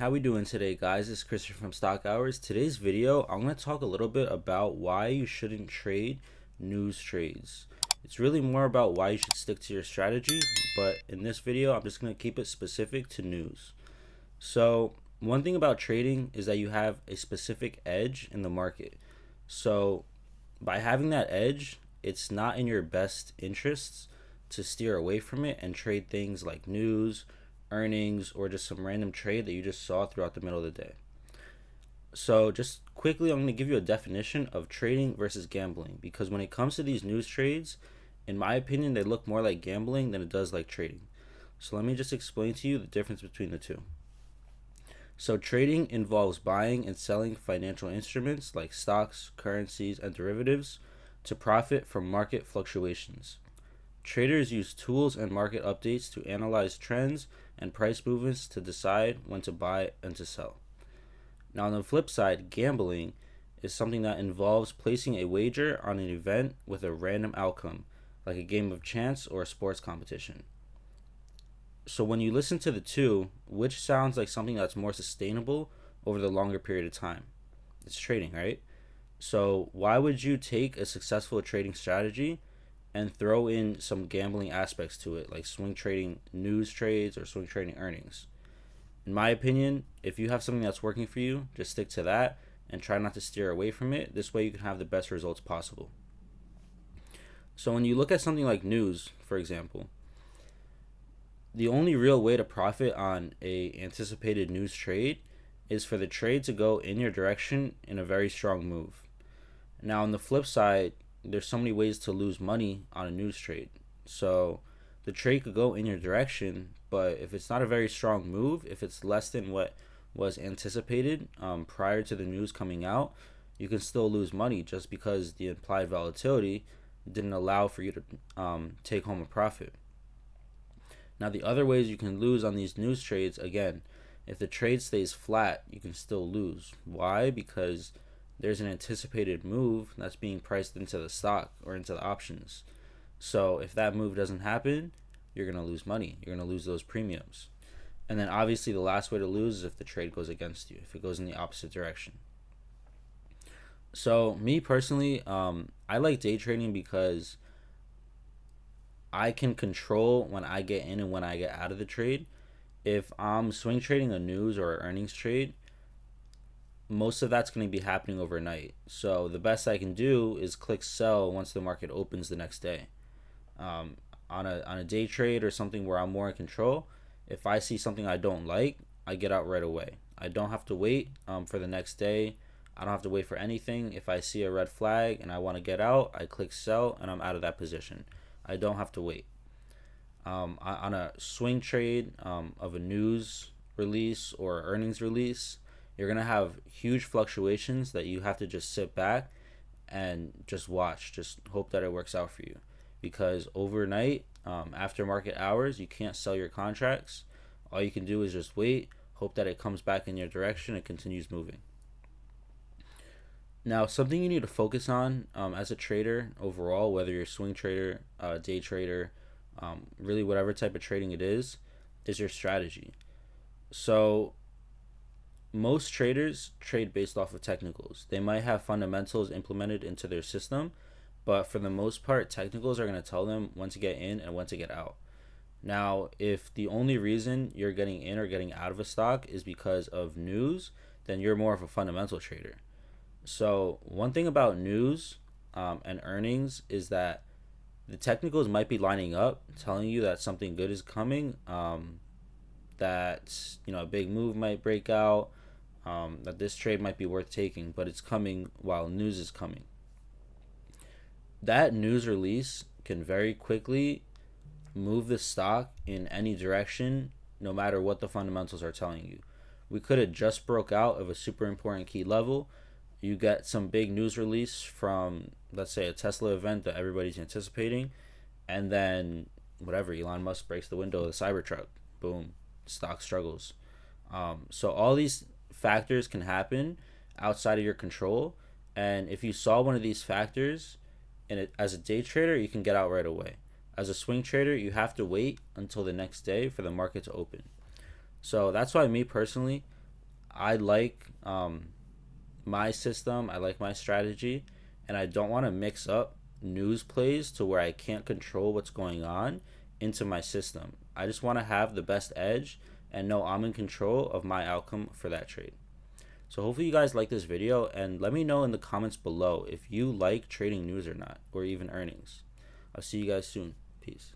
How we doing today, guys? It's Christopher from Stock Hours. Today's video, I'm going to talk a little bit about why you shouldn't trade news trades. It's really more about why you should stick to your strategy, but in this video, I'm just going to keep it specific to news. So, one thing about trading is that you have a specific edge in the market. So, by having that edge, it's not in your best interests to steer away from it and trade things like news, earnings, or just some random trade that you just saw throughout the middle of the day. So just quickly, I'm going to give you a definition of trading versus gambling, because when it comes to these news trades, in my opinion, they look more like gambling than it does like trading. So let me just explain to you the difference between the two. So trading involves buying and selling financial instruments like stocks, currencies, and derivatives to profit from market fluctuations. Traders use tools and market updates to analyze trends and price movements to decide when to buy and to sell. Now, on the flip side, gambling is something that involves placing a wager on an event with a random outcome, like a game of chance or a sports competition. So, when you listen to the two, which sounds like something that's more sustainable over the longer period of time? It's trading, right? So, why would you take a successful trading strategy and throw in some gambling aspects to it, like swing trading news trades or swing trading earnings? In my opinion, if you have something that's working for you, just stick to that and try not to steer away from it. This way you can have the best results possible. So when you look at something like news, for example, the only real way to profit on a anticipated news trade is for the trade to go in your direction in a very strong move. Now on the flip side, there's so many ways to lose money on a news trade. So the trade could go in your direction, but if it's not a very strong move, if it's less than what was anticipated prior to the news coming out, you can still lose money just because the implied volatility didn't allow for you to take home a profit. Now, the other ways you can lose on these news trades, again, if the trade stays flat, you can still lose. Why? Because there's an anticipated move that's being priced into the stock or into the options. So if that move doesn't happen, you're going to lose money. You're going to lose those premiums. And then obviously the last way to lose is if the trade goes against you, if it goes in the opposite direction. So me personally, I like day trading because I can control when I get in and when I get out of the trade. If I'm swing trading a news or earnings trade, most of that's going to be happening overnight. So the best I can do is click sell once the market opens the next day. On a day trade or something where I'm more in control, if I see something I don't like, I get out right away. I don't have to wait for the next day. I don't have to wait for anything. If I see a red flag and I want to get out, I click sell and I'm out of that position. I don't have to wait. On a swing trade of a news release or earnings release, you're going to have huge fluctuations that you have to just sit back and just watch. Just hope that it works out for you. Because overnight, after market hours, you can't sell your contracts. All you can do is just wait, hope that it comes back in your direction and continues moving. Now, something you need to focus on as a trader overall, whether you're a swing trader, day trader, really whatever type of trading it is your strategy. So most traders trade based off of technicals. They might have fundamentals implemented into their system, but for the most part, technicals are going to tell them when to get in and when to get out. Now, if the only reason you're getting in or getting out of a stock is because of news, then you're more of a fundamental trader. So one thing about news and earnings is that the technicals might be lining up, telling you that something good is coming, that a big move might break out, that this trade might be worth taking, but it's coming while news is coming. That news release can very quickly move the stock in any direction, no matter what the fundamentals are telling you. We could have just broke out of a super important key level. You get some big news release from, let's say, a Tesla event that everybody's anticipating, and then whatever, Elon Musk breaks the window of the Cybertruck. Boom, stock struggles. So all these factors can happen outside of your control, and if you saw one of these factors, and as a day trader, you can get out right away. As a swing trader, you have to wait until the next day for the market to open. So that's why me personally, I like my system, I like my strategy, and I don't want to mix up news plays to where I can't control what's going on into my system. I just want to have the best edge and know I'm in control of my outcome for that trade. So hopefully you guys like this video, and let me know in the comments below if you like trading news or not, or even earnings. I'll see you guys soon. Peace.